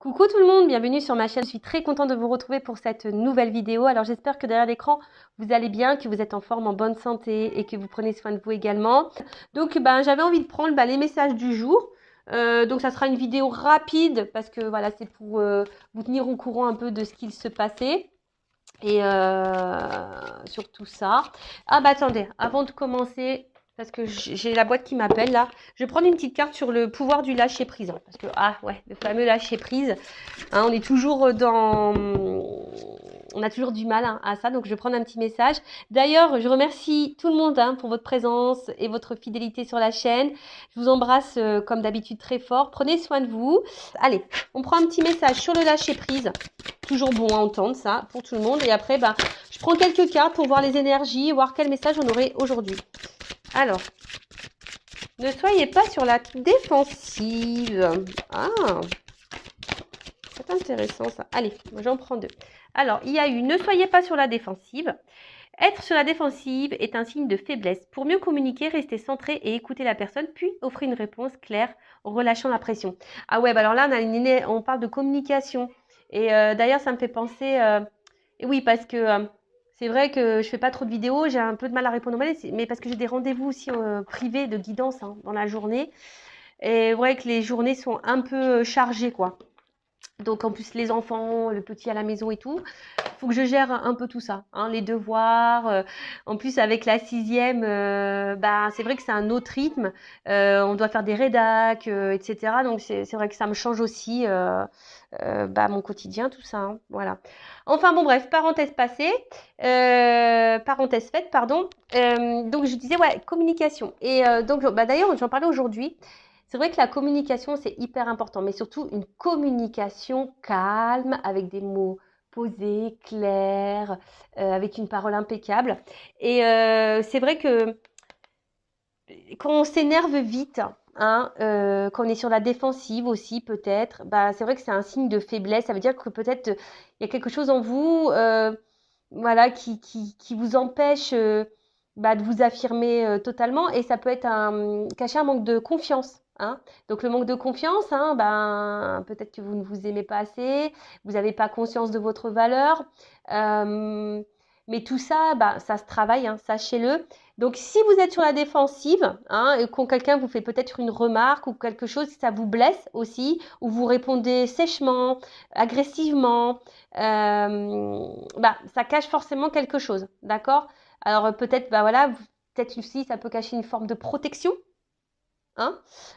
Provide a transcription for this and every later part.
Coucou tout le monde, bienvenue sur ma chaîne. Je suis très contente de vous retrouver pour cette nouvelle vidéo. Alors j'espère que derrière l'écran, vous allez bien, que vous êtes en forme, en bonne santé et que vous prenez soin de vous également. Donc j'avais envie de prendre les messages du jour. Donc ça sera une vidéo rapide parce que voilà, c'est pour vous tenir au courant un peu de ce qu'il se passait. Et sur tout ça. Ah bah attendez, avant de commencer, parce que j'ai la boîte qui m'appelle là, je vais prendre une petite carte sur le pouvoir du lâcher prise. Parce que, ah ouais, le fameux lâcher prise, hein, on est toujours dans... On a toujours du mal à ça, donc je vais prendre un petit message. D'ailleurs, je remercie tout le monde pour votre présence et votre fidélité sur la chaîne. Je vous embrasse comme d'habitude très fort. Prenez soin de vous. Allez, on prend un petit message sur le lâcher prise. Toujours bon à entendre ça pour tout le monde. Et après, je prends quelques cartes pour voir les énergies, voir quel message on aurait aujourd'hui. Alors, ne soyez pas sur la défensive. Ah, c'est intéressant ça. Allez, j'en prends deux. Alors, il y a eu ne soyez pas sur la défensive. Être sur la défensive est un signe de faiblesse. Pour mieux communiquer, restez centré et écoutez la personne, puis offrez une réponse claire en relâchant la pression. Ah ouais, alors là, on parle de communication. Et d'ailleurs, ça me fait penser... oui, parce que c'est vrai que je fais pas trop de vidéos, j'ai un peu de mal à répondre aux mails, mais parce que j'ai des rendez-vous aussi privés de guidance dans la journée. Et vrai que les journées sont un peu chargées, quoi. Donc en plus les enfants, le petit à la maison et tout, il faut que je gère un peu tout ça, les devoirs. En plus avec la sixième, c'est vrai que c'est un autre rythme. On doit faire des rédacs, etc. Donc c'est vrai que ça me change aussi mon quotidien, tout ça. Voilà. Enfin bon bref, parenthèse passée, parenthèse faite, pardon. Donc je disais ouais communication. Et donc d'ailleurs j'en parlais aujourd'hui. C'est vrai que la communication, c'est hyper important, mais surtout une communication calme, avec des mots posés, clairs, avec une parole impeccable. Et c'est vrai que quand on s'énerve vite, quand on est sur la défensive aussi peut-être, c'est vrai que c'est un signe de faiblesse. Ça veut dire que peut-être il y a quelque chose en vous voilà, qui vous empêche de vous affirmer totalement. Et ça peut être cacher un manque de confiance. Donc le manque de confiance, peut-être que vous ne vous aimez pas assez, vous n'avez pas conscience de votre valeur. Mais tout ça, ça se travaille, sachez-le. Donc si vous êtes sur la défensive, et quand quelqu'un vous fait peut-être une remarque ou quelque chose, ça vous blesse aussi, ou vous répondez sèchement, agressivement, ça cache forcément quelque chose, d'accord? Alors peut-être, peut-être aussi ça peut cacher une forme de protection,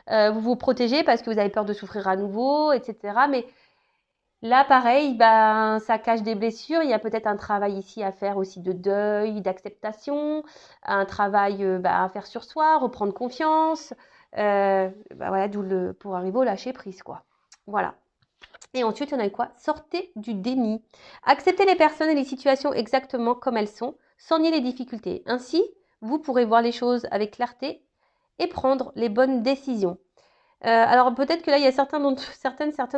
vous vous protégez parce que vous avez peur de souffrir à nouveau, etc. Mais là, pareil, ça cache des blessures. Il y a peut-être un travail ici à faire aussi de deuil, d'acceptation, un travail à faire sur soi, reprendre confiance. Voilà, pour arriver au lâcher prise, quoi. Voilà. Et ensuite, on a quoi? Sortez du déni. Acceptez les personnes et les situations exactement comme elles sont, sans nier les difficultés. Ainsi, vous pourrez voir les choses avec clarté et prendre les bonnes décisions. Alors peut-être que là, il y a certaines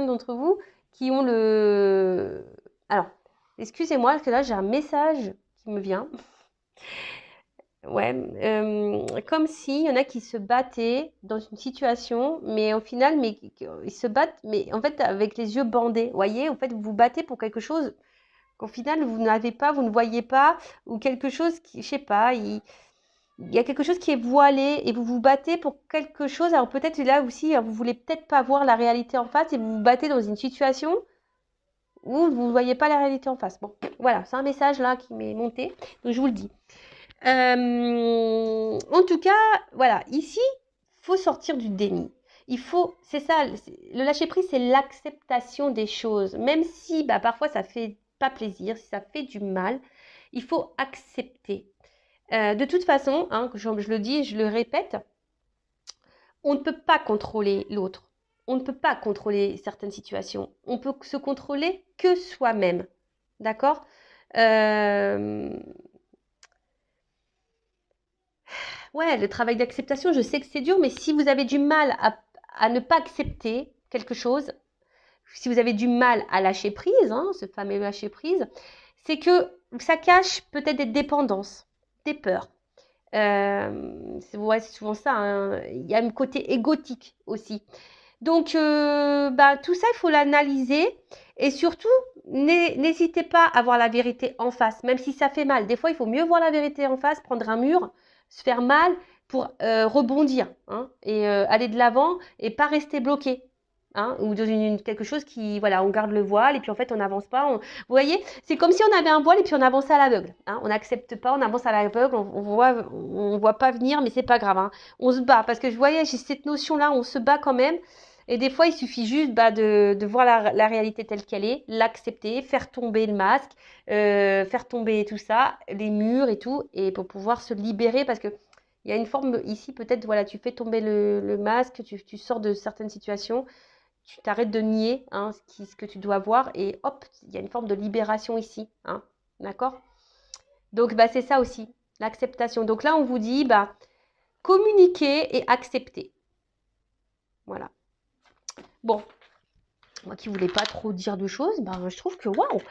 d'entre vous qui ont le... Alors, excusez-moi, parce que là, j'ai un message qui me vient. Ouais, comme s'il y en a qui se battaient dans une situation, mais au final, ils se battent, mais en fait, avec les yeux bandés. Vous voyez, en fait, vous vous battez pour quelque chose qu'au final, vous n'avez pas, vous ne voyez pas, ou quelque chose qui, je sais pas, il y a quelque chose qui est voilé et vous vous battez pour quelque chose. Alors peut-être là aussi, vous voulez peut-être pas voir la réalité en face et vous vous battez dans une situation où vous ne voyez pas la réalité en face. Bon, voilà, c'est un message là qui m'est monté, donc je vous le dis. En tout cas, voilà, ici, il faut sortir du déni. C'est ça, le lâcher prise, c'est l'acceptation des choses. Même si parfois ça fait pas plaisir, si ça fait du mal, il faut accepter. De toute façon, je le dis, je le répète, on ne peut pas contrôler l'autre. On ne peut pas contrôler certaines situations. On peut se contrôler que soi-même. D'accord Ouais, le travail d'acceptation, je sais que c'est dur, mais si vous avez du mal à ne pas accepter quelque chose, si vous avez du mal à lâcher prise, ce fameux lâcher prise, c'est que ça cache peut-être des dépendances, des peurs. C'est souvent ça. Il y a un côté égotique aussi. Donc, tout ça, il faut l'analyser. Et surtout, n'hésitez pas à voir la vérité en face, même si ça fait mal. Des fois, il faut mieux voir la vérité en face, prendre un mur, se faire mal pour rebondir, hein, et aller de l'avant et pas rester bloqué. Hein, ou dans quelque chose qui, voilà, on garde le voile et puis en fait, on n'avance pas. Vous voyez, c'est comme si on avait un voile et puis on avançait à l'aveugle. Hein, on n'accepte pas, on avance à l'aveugle, on voit pas venir, mais c'est pas grave. Hein, on se bat parce que je voyais, j'ai cette notion-là, on se bat quand même. Et des fois, il suffit juste de voir la réalité telle qu'elle est, l'accepter, faire tomber le masque, faire tomber tout ça, les murs et tout, et pour pouvoir se libérer parce que il y a une forme ici, peut-être, voilà, tu fais tomber le masque, tu sors de certaines situations, tu t'arrêtes de nier, hein, ce que tu dois voir, et hop, il y a une forme de libération ici, hein, d'accord? Donc, c'est ça aussi, l'acceptation. Donc là, on vous dit, communiquer et accepter. Voilà. Bon, moi qui voulais pas trop dire de choses, je trouve que waouh,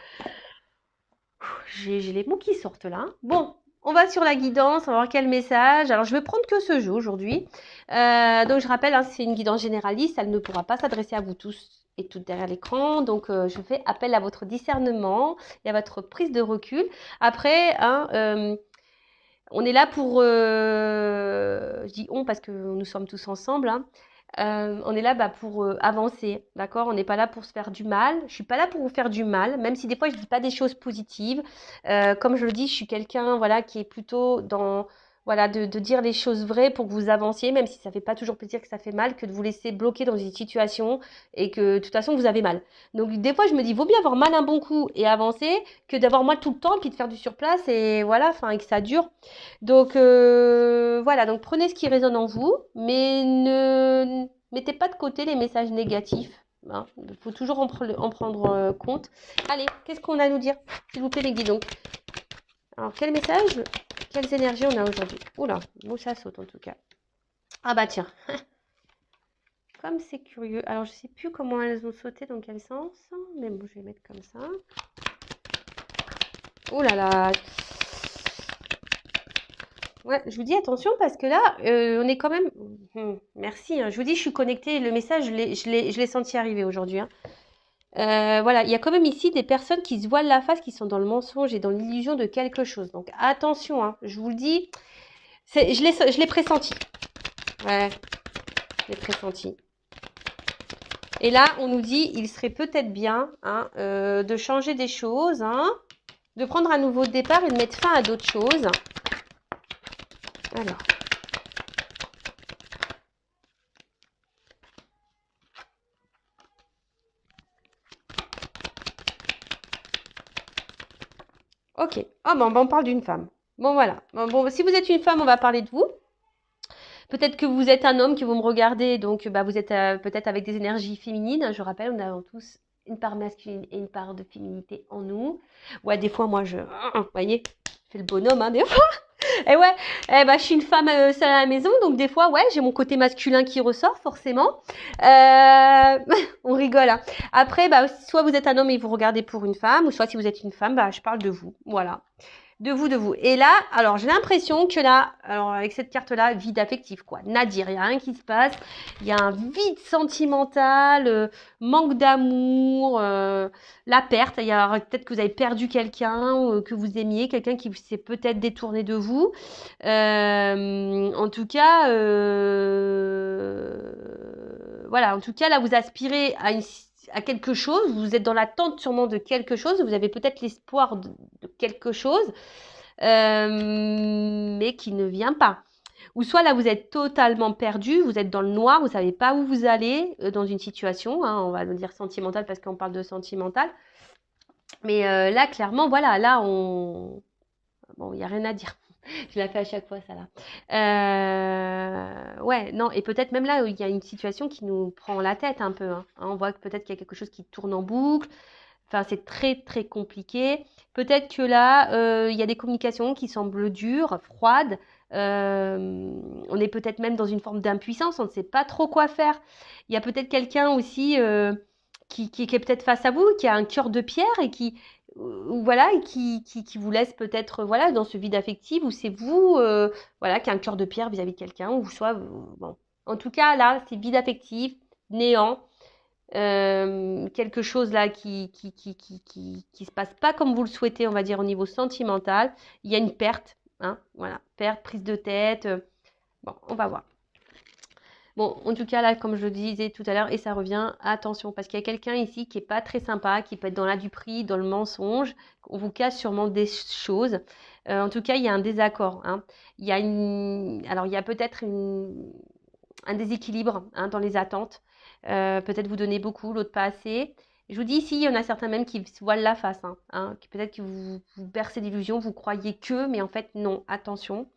j'ai les mots qui sortent là. Bon, on va sur la guidance, on va voir quel message. Alors, je vais prendre que ce jeu aujourd'hui. Donc, je rappelle, hein, c'est une guidance généraliste, elle ne pourra pas s'adresser à vous tous et toutes derrière l'écran. Donc, je fais appel à votre discernement et à votre prise de recul. Après, hein, on est là pour, je dis on parce que nous sommes tous ensemble, hein. On est là pour avancer, d'accord? On n'est pas là pour se faire du mal. Je suis pas là pour vous faire du mal, même si des fois je dis pas des choses positives. Comme je le dis, je suis quelqu'un, voilà, qui est plutôt dans, voilà, de dire les choses vraies pour que vous avanciez, même si ça fait pas toujours plaisir, que ça fait mal, que de vous laisser bloquer dans une situation et que de toute façon vous avez mal. Donc des fois je me dis, vaut bien avoir mal un bon coup et avancer que d'avoir mal tout le temps et puis de faire du surplace et voilà, enfin, et que ça dure. Donc voilà, donc prenez ce qui résonne en vous, mais ne mettez pas de côté les messages négatifs. Hein. Il faut toujours en prendre compte. Allez, qu'est-ce qu'on a à nous dire, s'il vous plaît, les guidons? Alors, quel message, quelles énergies on a aujourd'hui? Oula, bon, ça saute en tout cas. Ah tiens, comme c'est curieux. Alors, je sais plus comment elles ont sauté, dans quel sens, mais bon, je vais mettre comme ça. Oh là là. Ouais, je vous dis attention parce que là, on est quand même... merci, hein. Je vous dis, je suis connectée. Le message, je l'ai senti arriver aujourd'hui. Hein. Voilà, il y a quand même ici des personnes qui se voilent la face, qui sont dans le mensonge et dans l'illusion de quelque chose. Donc attention, hein, je vous le dis, je l'ai pressenti. Ouais, je l'ai pressenti. Et là, on nous dit, il serait peut-être bien, hein, de changer des choses, hein, de prendre un nouveau départ et de mettre fin à d'autres choses. Alors. Ok. Oh, on parle d'une femme. Bon, voilà. Bon, si vous êtes une femme, on va parler de vous. Peut-être que vous êtes un homme, que vous me regardez, donc vous êtes peut-être avec des énergies féminines. Je rappelle, nous avons tous une part masculine et une part de féminité en nous. Ouais, des fois, moi, vous voyez, je fais le bonhomme, hein, des fois. Et ouais, je suis une femme seule à la maison, donc des fois, ouais, j'ai mon côté masculin qui ressort, forcément. On rigole, hein. Après, soit vous êtes un homme et vous regardez pour une femme, ou soit si vous êtes une femme, je parle de vous, voilà. De vous. Et là, alors j'ai l'impression que là, alors avec cette carte-là, vide affectif, quoi. Nadir, il n'y a rien qui se passe. Il y a un vide sentimental, manque d'amour, la perte. Il y a peut-être que vous avez perdu quelqu'un que vous aimiez, quelqu'un qui s'est peut-être détourné de vous. En tout cas, voilà. En tout cas, là, vous aspirez à quelque chose, vous êtes dans l'attente sûrement de quelque chose, vous avez peut-être l'espoir de quelque chose, mais qui ne vient pas. Ou soit là, vous êtes totalement perdu, vous êtes dans le noir, vous ne savez pas où vous allez dans une situation, hein, on va le dire sentimentale parce qu'on parle de sentimental. Mais là, clairement, voilà, là, bon, il n'y a rien à dire. Je la fais à chaque fois, ça là. Ouais, non, et peut-être même là, il y a une situation qui nous prend la tête un peu. Hein. On voit que peut-être qu'il y a quelque chose qui tourne en boucle. Enfin, c'est très, très compliqué. Peut-être que là, il y a des communications qui semblent dures, froides. On est peut-être même dans une forme d'impuissance. On ne sait pas trop quoi faire. Il y a peut-être quelqu'un aussi qui est peut-être face à vous, qui a un cœur de pierre et qui voilà, et qui vous laisse peut-être voilà dans ce vide affectif où c'est vous voilà qui a un cœur de pierre vis-à-vis de quelqu'un ou soit bon. En tout cas là c'est vide affectif, néant. Quelque chose là qui se passe pas comme vous le souhaitez, on va dire au niveau sentimental. Il y a une perte, hein, voilà, perte, prise de tête. Bon, on va voir. Bon, en tout cas, là, comme je le disais tout à l'heure, et ça revient, attention, parce qu'il y a quelqu'un ici qui est pas très sympa, qui peut être dans la duperie, dans le mensonge. On vous cache sûrement des choses. En tout cas, il y a un désaccord, hein. Alors, il y a peut-être un déséquilibre, hein, dans les attentes. Peut-être vous donnez beaucoup, l'autre pas assez. Je vous dis ici, il y en a certains même qui se voilent la face, qui peut-être que vous bercez d'illusions, vous croyez que, mais en fait, non, attention.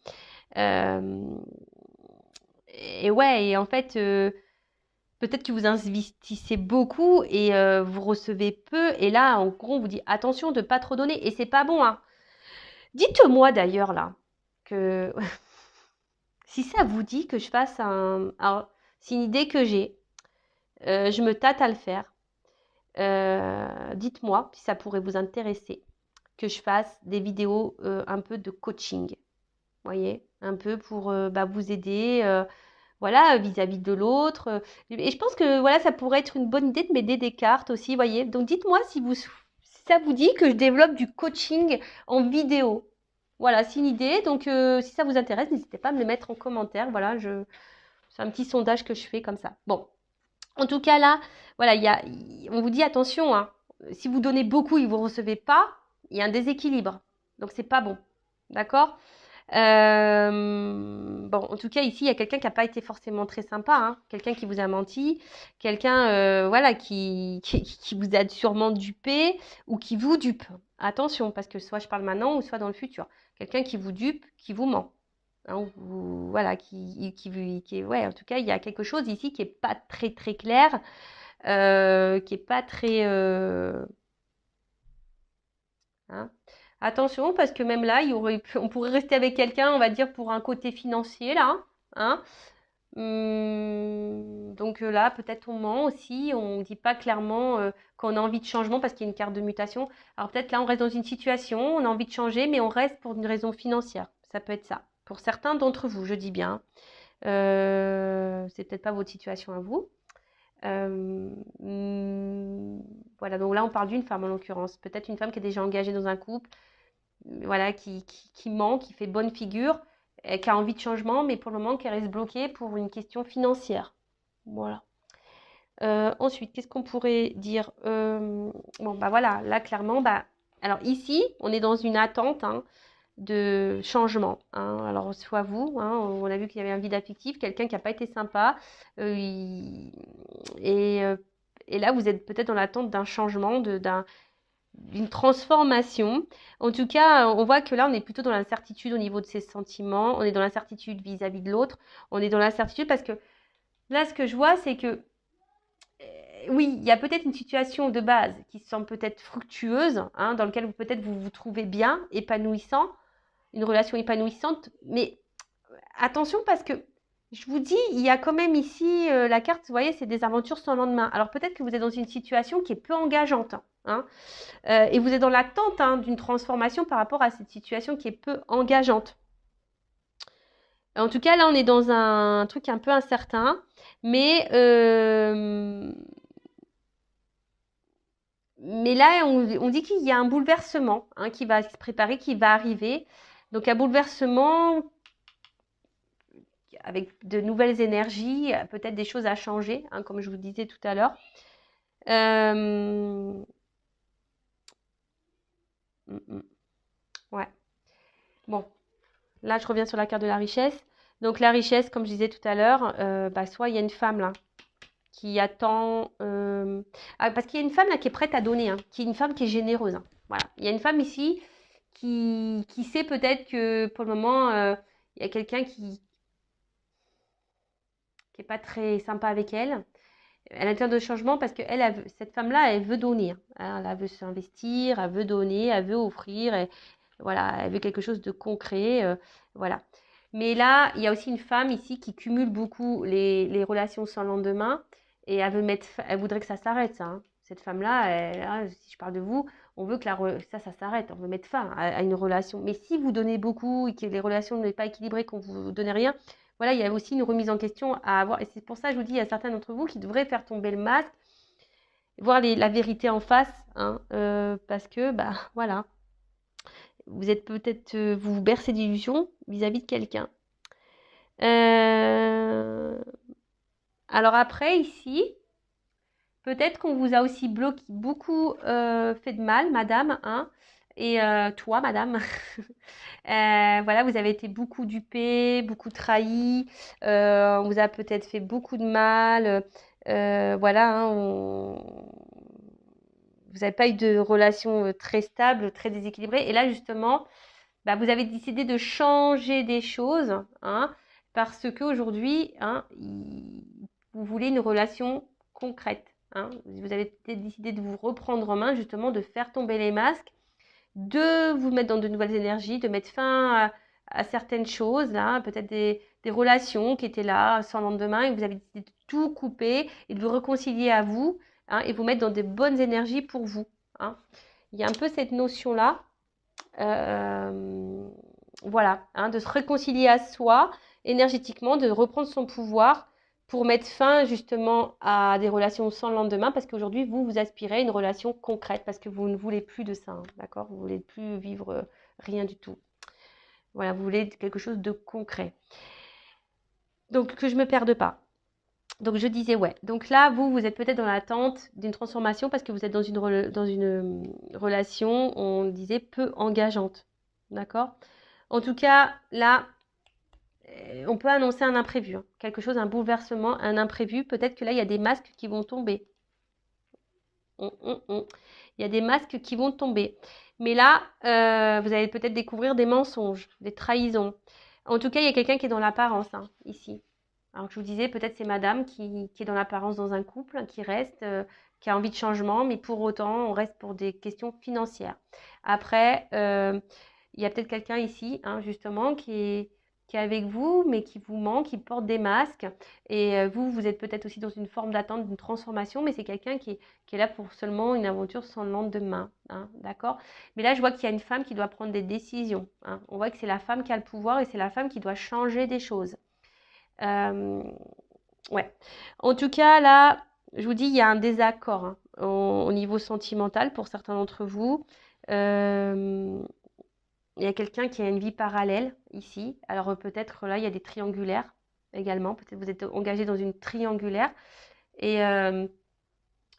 Euh, et ouais, et en fait, peut-être que vous investissez beaucoup et vous recevez peu. Et là, en gros, on vous dit attention de ne pas trop donner. Et c'est pas bon, hein. Dites-moi d'ailleurs là que si ça vous dit que je fasse un. Alors, c'est une idée que j'ai. Je me tâte à le faire. Dites-moi si ça pourrait vous intéresser que je fasse des vidéos un peu de coaching. Vous voyez, un peu pour vous aider. Voilà, vis-à-vis de l'autre. Et je pense que voilà, ça pourrait être une bonne idée de m'aider des cartes aussi, voyez. Donc dites-moi si ça vous dit que je développe du coaching en vidéo. Voilà, c'est une idée. Donc si ça vous intéresse, n'hésitez pas à me le mettre en commentaire. Voilà, c'est un petit sondage que je fais comme ça. Bon, en tout cas là, voilà, on vous dit attention, hein. Si vous donnez beaucoup et que vous ne recevez pas, il y a un déséquilibre. Donc c'est pas bon. D'accord? Bon, en tout cas, ici, il y a quelqu'un qui n'a pas été forcément très sympa, hein. Quelqu'un qui vous a menti, quelqu'un voilà, qui vous a sûrement dupé ou qui vous dupe. Attention, parce que soit je parle maintenant ou soit dans le futur. Quelqu'un qui vous dupe, qui vous ment. Hein, voilà, ouais, en tout cas, il y a quelque chose ici qui n'est pas très très clair, qui n'est pas très. Hein. Attention, parce que même là, on pourrait rester avec quelqu'un, on va dire, pour un côté financier, là. Hein. Donc là, peut-être on ment aussi, on ne dit pas clairement qu'on a envie de changement parce qu'il y a une carte de mutation. Alors peut-être là, on reste dans une situation, on a envie de changer, mais on reste pour une raison financière. Ça peut être ça. Pour certains d'entre vous, je dis bien. C'est peut-être pas votre situation à vous. Voilà, donc là, on parle d'une femme en l'occurrence. Peut-être une femme qui est déjà engagée dans un couple, voilà, qui ment, qui fait bonne figure, et qui a envie de changement, mais pour le moment, qui reste bloquée pour une question financière. Voilà. Ensuite, qu'est-ce qu'on pourrait dire? Bon, voilà, là, clairement, alors ici, on est dans une attente, hein, de changement, hein. Alors, soit vous, hein, on a vu qu'il y avait un vide affectif, quelqu'un qui n'a pas été sympa, et, et là, vous êtes peut-être dans l'attente d'un changement, d'une transformation. En tout cas, on voit que là, on est plutôt dans l'incertitude au niveau de ses sentiments, on est dans l'incertitude vis-à-vis de l'autre, on est dans l'incertitude parce que là, ce que je vois, c'est que oui, il y a peut-être une situation de base qui semble peut-être fructueuse, hein, dans laquelle peut-être vous vous trouvez bien, épanouissant, une relation épanouissante, mais attention parce que je vous dis, il y a quand même ici la carte, vous voyez, c'est des aventures sans lendemain. Alors peut-être que vous êtes dans une situation qui est peu engageante, hein, et vous êtes dans l'attente, hein, d'une transformation par rapport à cette situation qui est peu engageante. En tout cas, là, on est dans un truc un peu incertain, mais là, on dit qu'il y a un bouleversement, hein, qui va se préparer, qui va arriver. Donc un bouleversement avec de nouvelles énergies, peut-être des choses à changer, hein, comme je vous disais tout à l'heure. Ouais. Bon, là, je reviens sur la carte de la richesse. Donc la richesse, comme je disais tout à l'heure, soit il y a une femme là qui attend... parce qu'il y a une femme là qui est prête à donner, hein, qui est une femme qui est généreuse, hein. Voilà. Il y a une femme ici qui sait peut-être que pour le moment, il y a quelqu'un qui n'est pas très sympa avec elle. Elle a de changement parce que cette femme-là, elle veut donner, hein. Elle veut s'investir, elle veut donner, elle veut offrir, voilà, elle veut quelque chose de concret, voilà. Mais là, il y a aussi une femme ici qui cumule beaucoup les relations sans lendemain et elle voudrait que ça s'arrête, ça, hein. Cette femme-là, si je parle de vous, on veut que ça s'arrête. On veut mettre fin à une relation. Mais si vous donnez beaucoup et que les relations ne sont pas équilibrées, qu'on vous donne rien, voilà, il y a aussi une remise en question à avoir. Et c'est pour ça que je vous dis, il y a certains d'entre vous qui devraient faire tomber le masque, voir la vérité en face, hein, parce que, bah, voilà, vous êtes peut-être, vous vous bercez d'illusions vis-à-vis de quelqu'un. Alors après, ici, peut-être qu'on vous a aussi bloqué, beaucoup fait de mal, madame, hein, et toi, madame. Voilà, vous avez été beaucoup dupé, beaucoup trahi, on vous a peut-être fait beaucoup de mal, voilà, hein, vous n'avez pas eu de relation très stable, très déséquilibrée. Et là, justement, bah, vous avez décidé de changer des choses, hein, parce qu'aujourd'hui, hein, vous voulez une relation concrète. Hein. Vous avez décidé de vous reprendre en main, justement, de faire tomber les masques, de vous mettre dans de nouvelles énergies, de mettre fin à certaines choses, là, peut-être des relations qui étaient là sans lendemain, et vous avez décidé de tout couper et de vous réconcilier à vous, hein, et vous mettre dans des bonnes énergies pour vous. Hein. Il y a un peu cette notion-là. Voilà, hein, de se réconcilier à soi énergétiquement, de reprendre son pouvoir pour mettre fin justement à des relations sans lendemain, parce qu'aujourd'hui, vous aspirez à une relation concrète, parce que vous ne voulez plus de ça, hein, d'accord? Vous ne voulez plus vivre rien du tout. Voilà, vous voulez quelque chose de concret. Donc, que je ne me perde pas. Donc, je disais, ouais. Donc là, vous êtes peut-être dans l'attente d'une transformation parce que vous êtes dans une relation, on disait, peu engageante. D'accord? En tout cas, là, on peut annoncer un imprévu. Hein. Quelque chose, un bouleversement, un imprévu. Peut-être que là, il y a des masques qui vont tomber. Il y a des masques qui vont tomber. Mais là, vous allez peut-être découvrir des mensonges, des trahisons. En tout cas, il y a quelqu'un qui est dans l'apparence, hein, ici. Alors, je vous disais, peut-être c'est madame qui est dans l'apparence dans un couple, qui reste, qui a envie de changement, mais pour autant, on reste pour des questions financières. Après, il y a peut-être quelqu'un ici, hein, justement, qui est avec vous, mais qui vous manque, qui porte des masques. Et vous êtes peut-être aussi dans une forme d'attente d'une transformation, mais c'est quelqu'un qui est là pour seulement une aventure sans lendemain. Hein, d'accord? Mais là, je vois qu'il y a une femme qui doit prendre des décisions. Hein. On voit que c'est la femme qui a le pouvoir et c'est la femme qui doit changer des choses. Ouais. En tout cas, là, je vous dis, il y a un désaccord, hein, au niveau sentimental pour certains d'entre vous. Il y a quelqu'un qui a une vie parallèle ici. Alors peut-être là, il y a des triangulaires également. Peut-être vous êtes engagé dans une triangulaire. Et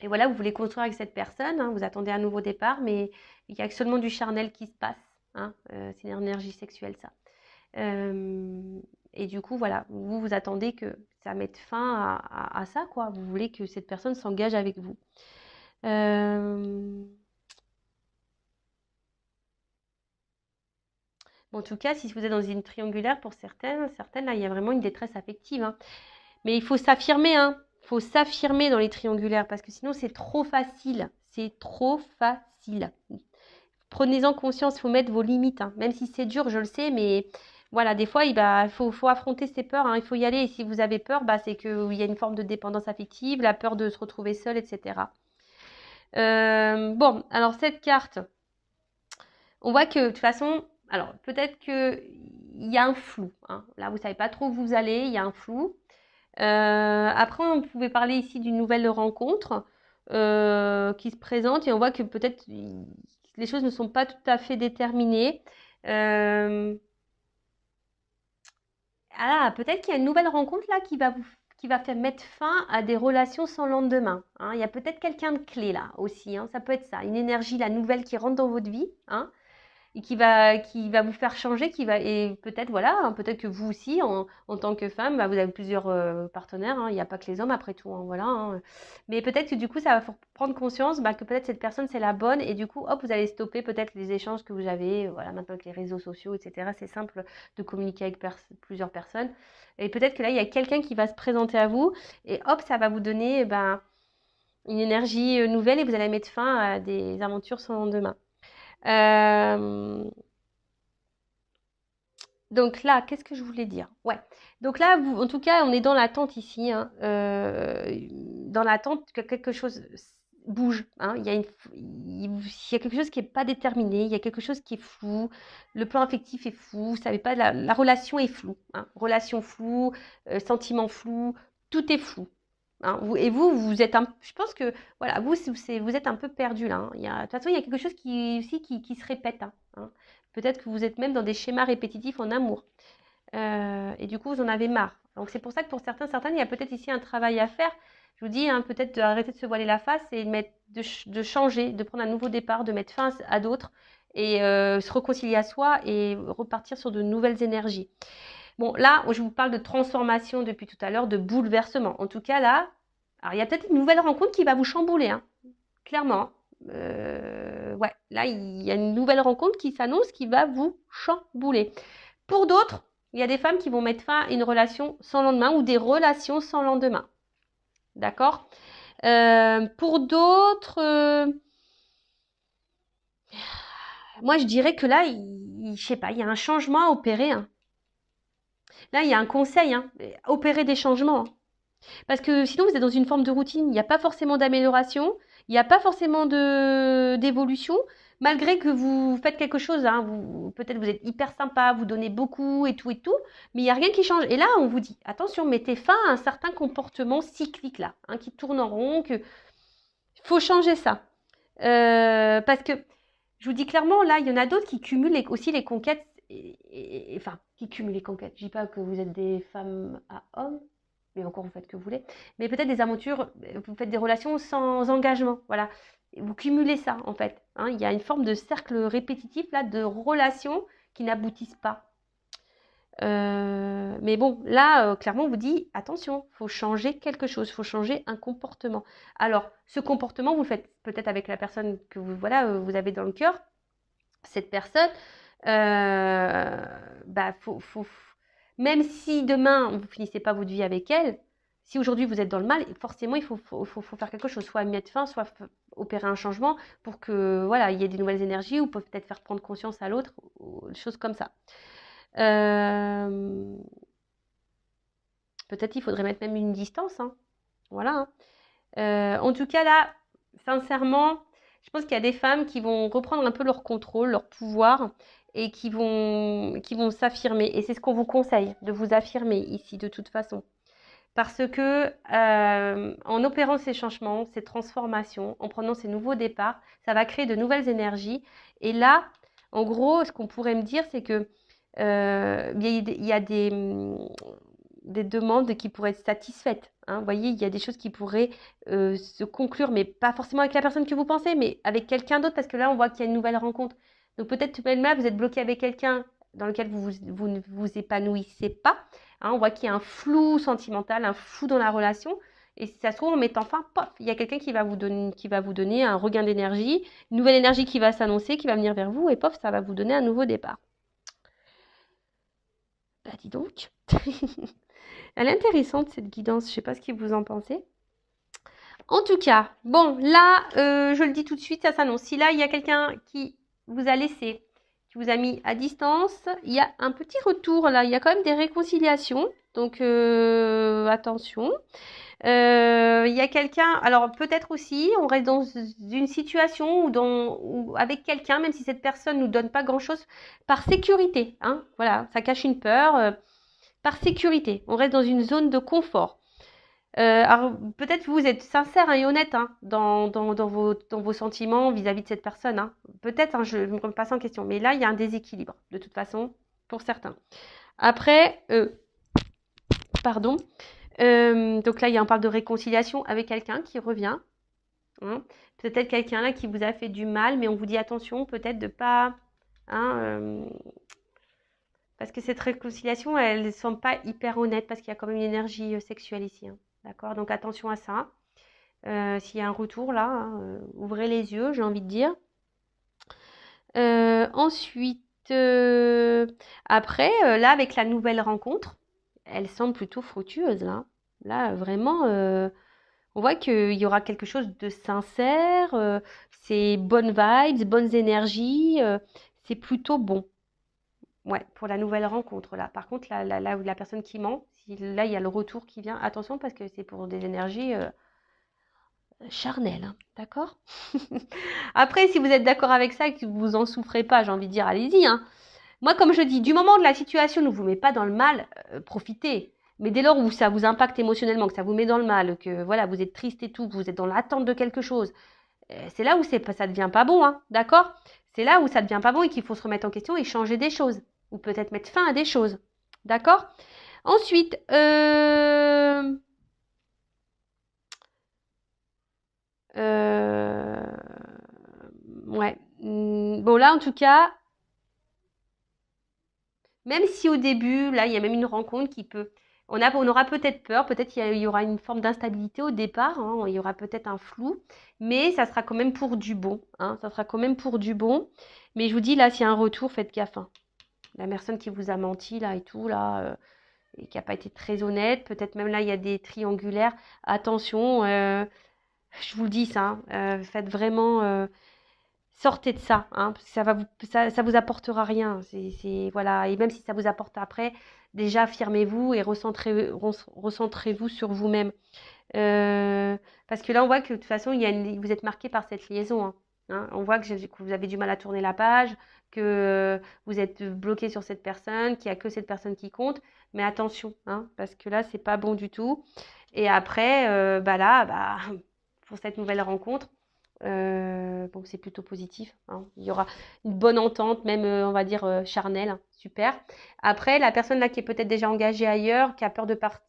voilà, vous voulez construire avec cette personne. Hein, vous attendez un nouveau départ, mais il y a seulement du charnel qui se passe. Hein, c'est une énergie sexuelle, ça. Et du coup, voilà, vous attendez que ça mette fin à ça, quoi. Vous voulez que cette personne s'engage avec vous. En tout cas, si vous êtes dans une triangulaire, pour certaines, là, il y a vraiment une détresse affective. Hein. Mais il faut s'affirmer, hein. Il faut s'affirmer dans les triangulaires parce que sinon, c'est trop facile. C'est trop facile. Prenez-en conscience, il faut mettre vos limites. Hein. Même si c'est dur, je le sais, mais voilà, des fois, il faut affronter ses peurs. Hein. Il faut y aller. Et si vous avez peur, c'est qu'il y a une forme de dépendance affective, la peur de se retrouver seul, etc. Bon, alors cette carte, on voit que de toute façon, alors peut-être qu'il y a un flou. Hein. Là, vous ne savez pas trop où vous allez, il y a un flou. Après, on pouvait parler ici d'une nouvelle rencontre qui se présente et on voit que peut-être les choses ne sont pas tout à fait déterminées. Peut-être qu'il y a une nouvelle rencontre là qui va faire mettre fin à des relations sans lendemain. Hein. Il y a peut-être quelqu'un de clé là aussi. Hein. Ça peut être ça, une énergie, la nouvelle qui rentre dans votre vie. Hein. Et qui va vous faire changer, et peut-être voilà, hein, peut-être que vous aussi, en tant que femme, vous avez plusieurs partenaires, hein, il n'y a pas que les hommes après tout, hein, voilà. Hein. Mais peut-être que du coup, ça va faire prendre conscience que peut-être cette personne c'est la bonne, et du coup, hop, vous allez stopper peut-être les échanges que vous avez, voilà, maintenant avec les réseaux sociaux, etc. C'est simple de communiquer avec plusieurs personnes, et peut-être que là, il y a quelqu'un qui va se présenter à vous, et hop, ça va vous donner une énergie nouvelle, et vous allez mettre fin à des aventures sans lendemain. Donc là, qu'est-ce que je voulais dire? Ouais. Donc là, en tout cas, on est dans l'attente ici, hein, dans l'attente que quelque chose bouge, hein. Il y a quelque chose qui n'est pas déterminé, il y a quelque chose qui est flou, le plan affectif est flou, vous savez pas, la relation est floue, hein. Relation floue, sentiment flou, tout est flou. Hein. Et vous êtes je pense que voilà, vous êtes un peu perdu là. Hein. De toute façon, il y a quelque chose qui se répète. Hein. Peut-être que vous êtes même dans des schémas répétitifs en amour. Et du coup, vous en avez marre. Donc, c'est pour ça que pour certaines, il y a peut-être ici un travail à faire. Je vous dis, hein, peut-être d'arrêter de se voiler la face et de changer, de prendre un nouveau départ, de mettre fin à d'autres et se réconcilier à soi et repartir sur de nouvelles énergies. Bon, là, je vous parle de transformation depuis tout à l'heure, de bouleversement. En tout cas, là, alors il y a peut-être une nouvelle rencontre qui va vous chambouler, hein, clairement. Ouais, là, il y a une nouvelle rencontre qui s'annonce qui va vous chambouler. Pour d'autres, il y a des femmes qui vont mettre fin à une relation sans lendemain ou des relations sans lendemain. D'accord. Pour d'autres, moi, je dirais que là, je sais pas, il y a un changement à opérer. Hein. Là, il y a un conseil, hein, opérer des changements. Hein. Parce que sinon, vous êtes dans une forme de routine. Il n'y a pas forcément d'amélioration. Il n'y a pas forcément d'évolution. Malgré que vous faites quelque chose, hein, peut-être vous êtes hyper sympa, vous donnez beaucoup et tout, mais il n'y a rien qui change. Et là, on vous dit, attention, mettez fin à un certain comportement cyclique là, hein, qui tourne en rond, il faut changer ça. Parce que, je vous dis clairement, là, il y en a d'autres qui cumulent aussi les conquêtes, enfin, qui cumulent les conquêtes. Je ne dis pas que vous êtes des femmes à hommes, mais encore vous faites que vous voulez, mais peut-être des aventures, vous faites des relations sans engagement, voilà. Vous cumulez ça, en fait. Hein. Il y a une forme de cercle répétitif, là, de relations qui n'aboutissent pas. Mais bon, là, clairement, on vous dit, attention, il faut changer quelque chose, il faut changer un comportement. Alors, ce comportement, vous le faites peut-être avec la personne que vous avez dans le cœur. Cette personne, même si demain, vous ne finissez pas votre vie avec elle, si aujourd'hui vous êtes dans le mal, forcément, il faut faire quelque chose, soit mettre fin, soit opérer un changement pour que il y ait des nouvelles énergies ou peut-être faire prendre conscience à l'autre, des choses comme ça. Peut-être il faudrait mettre même une distance. Hein. Voilà. En tout cas, là, sincèrement, je pense qu'il y a des femmes qui vont reprendre un peu leur contrôle, leur pouvoir et qui vont s'affirmer. Et c'est ce qu'on vous conseille, de vous affirmer ici, de toute façon. Parce que en opérant ces changements, ces transformations, en prenant ces nouveaux départs, ça va créer de nouvelles énergies. Et là, en gros, ce qu'on pourrait me dire, c'est que il y a des demandes qui pourraient être satisfaites. Hein. Vous voyez, il y a des choses qui pourraient se conclure, mais pas forcément avec la personne que vous pensez, mais avec quelqu'un d'autre, parce que là, on voit qu'il y a une nouvelle rencontre. Donc peut-être même là, vous êtes bloqué avec quelqu'un dans lequel vous ne vous épanouissez pas. Hein, on voit qu'il y a un flou sentimental, un flou dans la relation. Et si ça se trouve, en mettant fin, pof, il y a quelqu'un qui va vous donner un regain d'énergie, une nouvelle énergie qui va s'annoncer, qui va venir vers vous, et pof, ça va vous donner un nouveau départ. Bah dis donc. Elle est intéressante cette guidance, je ne sais pas ce que vous en pensez. En tout cas, bon, là, je le dis tout de suite, ça s'annonce. Si là, il y a quelqu'un qui vous a laissé, qui vous a mis à distance, il y a un petit retour là, il y a quand même des réconciliations, donc attention. Il y a quelqu'un, alors peut-être aussi, on reste dans une situation ou avec quelqu'un, même si cette personne ne nous donne pas grand-chose, par sécurité. Hein, voilà, ça cache une peur. Par sécurité, on reste dans une zone de confort. Alors peut-être que vous êtes sincère et honnête hein, dans vos sentiments vis-à-vis de cette personne. Hein. Peut-être, hein, je ne me remets pas ça en question, mais là, il y a un déséquilibre, de toute façon, pour certains. Après, pardon, donc là, on parle de réconciliation avec quelqu'un qui revient. Hein. Peut-être quelqu'un là qui vous a fait du mal, mais on vous dit attention, peut-être de pas... Hein, parce que cette réconciliation, elle ne semble pas hyper honnête, parce qu'il y a quand même une énergie sexuelle ici. Hein. D'accord. Donc attention à ça. S'il y a un retour là, hein, ouvrez les yeux, j'ai envie de dire. Ensuite, après, là, avec la nouvelle rencontre, elle semble plutôt fructueuse là. Là, vraiment, on voit qu'il y aura quelque chose de sincère. C'est bonnes vibes, bonnes énergies. C'est plutôt bon. Ouais, pour la nouvelle rencontre là. Par contre, là où la personne qui ment, si là il y a le retour qui vient, attention parce que c'est pour des énergies charnel, hein, d'accord? Après, si vous êtes d'accord avec ça et que vous en souffrez pas, j'ai envie de dire, allez-y, hein. Moi, comme je dis, du moment où la situation ne vous met pas dans le mal, profitez. Mais dès lors où ça vous impacte émotionnellement, que ça vous met dans le mal, que voilà, vous êtes triste et tout, que vous êtes dans l'attente de quelque chose, c'est là où ça devient pas bon, hein, d'accord? C'est là où ça devient pas bon et qu'il faut se remettre en question et changer des choses. Ou peut-être mettre fin à des choses. D'accord? Ensuite, ouais. Bon, là, en tout cas, même si au début, là, il y a même une rencontre qui peut... on aura peut-être peur, peut-être qu'il y aura une forme d'instabilité au départ, hein, il y aura peut-être un flou, mais ça sera quand même pour du bon, hein, ça sera quand même pour du bon. Mais je vous dis, là, s'il y a un retour, faites gaffe, hein. La personne qui vous a menti, là, et tout, là, et qui n'a pas été très honnête, peut-être même là, il y a des triangulaires. Attention, je vous le dis ça, hein, faites vraiment... sortez de ça, hein, parce que ça vous apportera rien. Voilà. Et même si ça vous apporte après, déjà affirmez-vous et recentrez-vous sur vous-même. Parce que là, on voit que de toute façon, vous êtes marqué par cette liaison, hein. On voit que vous avez du mal à tourner la page, que vous êtes bloqué sur cette personne, qu'il n'y a que cette personne qui compte. Mais attention, hein, parce que là, c'est pas bon du tout. Et après, pour cette nouvelle rencontre, bon, c'est plutôt positif, hein. Il y aura une bonne entente, même on va dire charnelle, hein. Super. Après, la personne là qui est peut-être déjà engagée ailleurs, qui a peur de partir,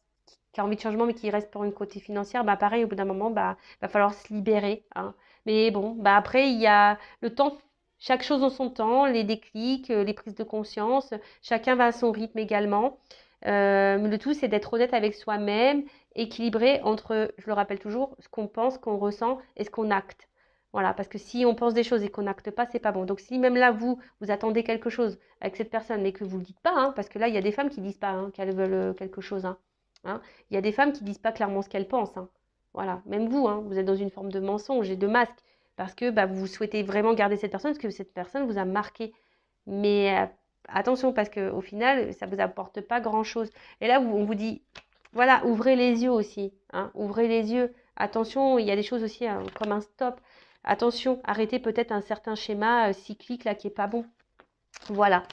qui a envie de changement, mais qui reste pour une côté financière, bah pareil, au bout d'un moment, bah va falloir se libérer, hein. Mais bon, bah après, il y a le temps, chaque chose en son temps, les déclics, les prises de conscience, chacun va à son rythme également. Mais le tout, c'est d'être honnête avec soi-même, équilibré entre, je le rappelle toujours, ce qu'on pense, ce qu'on ressent et ce qu'on acte. Voilà, parce que si on pense des choses et qu'on n'acte pas, c'est pas bon. Donc si même là, vous attendez quelque chose avec cette personne, mais que vous ne le dites pas, hein, parce que là, il y a des femmes qui disent pas, hein, qu'elles veulent quelque chose, hein. Hein. Il y a des femmes qui disent pas clairement ce qu'elles pensent, hein. Voilà, même vous, hein, vous êtes dans une forme de mensonge et de masque, parce que bah, vous souhaitez vraiment garder cette personne, parce que cette personne vous a marqué. Mais attention, parce qu'au final, ça ne vous apporte pas grand-chose. Et là, on vous dit, voilà, ouvrez les yeux aussi, hein, ouvrez les yeux. Attention, il y a des choses aussi hein, comme un stop. Attention, arrêtez peut-être un certain schéma cyclique là qui est pas bon. Voilà.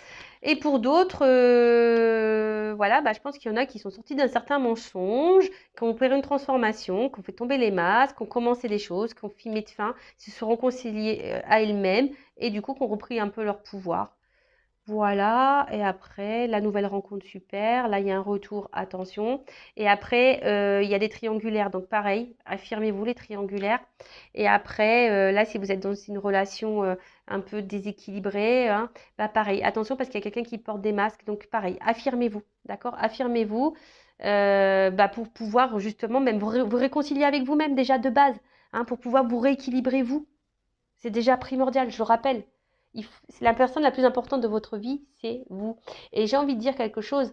Et pour d'autres, voilà, bah, je pense qu'il y en a qui sont sortis d'un certain mensonge, qui ont opéré une transformation, qui ont fait tomber les masques, qui ont commencé des choses, qui ont filmé de fin, se sont réconciliés à elles-mêmes et du coup qui ont repris un peu leur pouvoir. Voilà, et après, la nouvelle rencontre super. Là, il y a un retour, attention. Et après, il y a des triangulaires. Donc, pareil, affirmez-vous les triangulaires. Et après, là, si vous êtes dans une relation un peu déséquilibrée, hein, bah, pareil, attention parce qu'il y a quelqu'un qui porte des masques. Donc, pareil, affirmez-vous, d'accord? Affirmez-vous bah, pour pouvoir justement même vous réconcilier avec vous-même déjà de base, hein, pour pouvoir vous rééquilibrer vous. C'est déjà primordial, je le rappelle. C'est la personne la plus importante de votre vie, c'est vous. Et j'ai envie de dire quelque chose.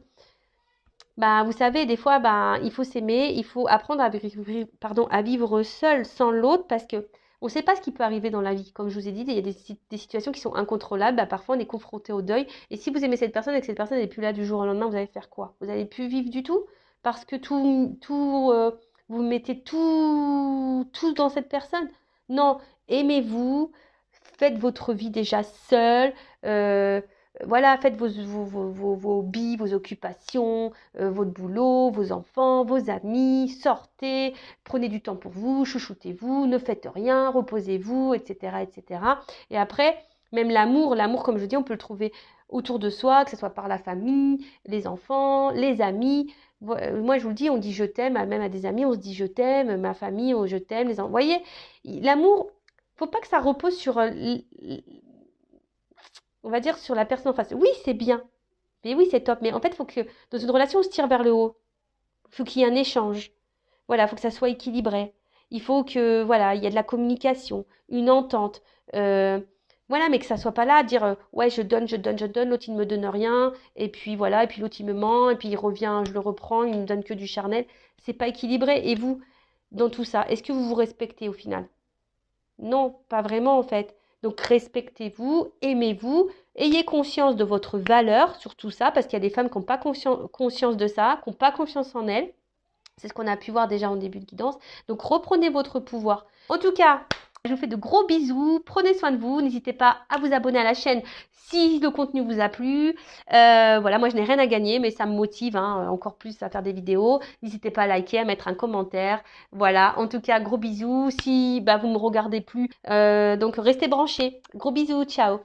Bah, vous savez, des fois, bah, il faut s'aimer, il faut apprendre à vivre seul, sans l'autre, parce que on ne sait pas ce qui peut arriver dans la vie. Comme je vous ai dit, il y a des situations qui sont incontrôlables. Bah, parfois, on est confronté au deuil. Et si vous aimez cette personne et que cette personne n'est plus là du jour au lendemain, vous allez faire quoi? Vous n'allez plus vivre du tout? Parce que vous mettez tout dans cette personne? Non, aimez-vous, faites votre vie déjà seule. Voilà, faites vos hobbies, vos occupations, votre boulot, vos enfants, vos amis, sortez, prenez du temps pour vous, chouchoutez-vous, ne faites rien, reposez-vous, etc., etc. Et après, même l'amour, comme je dis, on peut le trouver autour de soi, que ce soit par la famille, les enfants, les amis. Moi, je vous le dis, on dit je t'aime, même à des amis, on se dit je t'aime, ma famille, oh, je t'aime, les enfants. Vous voyez, l'amour, faut pas que ça repose sur, on va dire, sur la personne en face. Oui, c'est bien. Mais oui, c'est top. Mais en fait, il faut que dans une relation, on se tire vers le haut. Il faut qu'il y ait un échange. Voilà, il faut que ça soit équilibré. Il faut que, voilà, il y ait de la communication, une entente. Voilà, mais que ça soit pas là à dire, ouais, je donne, l'autre, il ne me donne rien. Et puis voilà, et puis l'autre, il me ment. Et puis il revient, je le reprends, il ne me donne que du charnel. C'est pas équilibré. Et vous, dans tout ça, est-ce que vous vous respectez au final? Non, pas vraiment en fait. Donc respectez-vous, aimez-vous, ayez conscience de votre valeur sur tout ça, parce qu'il y a des femmes qui n'ont pas conscience de ça, qui n'ont pas confiance en elles. C'est ce qu'on a pu voir déjà en début de guidance. Donc, reprenez votre pouvoir. En tout cas, je vous fais de gros bisous. Prenez soin de vous. N'hésitez pas à vous abonner à la chaîne si le contenu vous a plu. Voilà, moi, je n'ai rien à gagner, mais ça me motive encore plus à faire des vidéos. N'hésitez pas à liker, à mettre un commentaire. Voilà, en tout cas, gros bisous. Si vous ne me regardez plus, donc restez branchés. Gros bisous, ciao.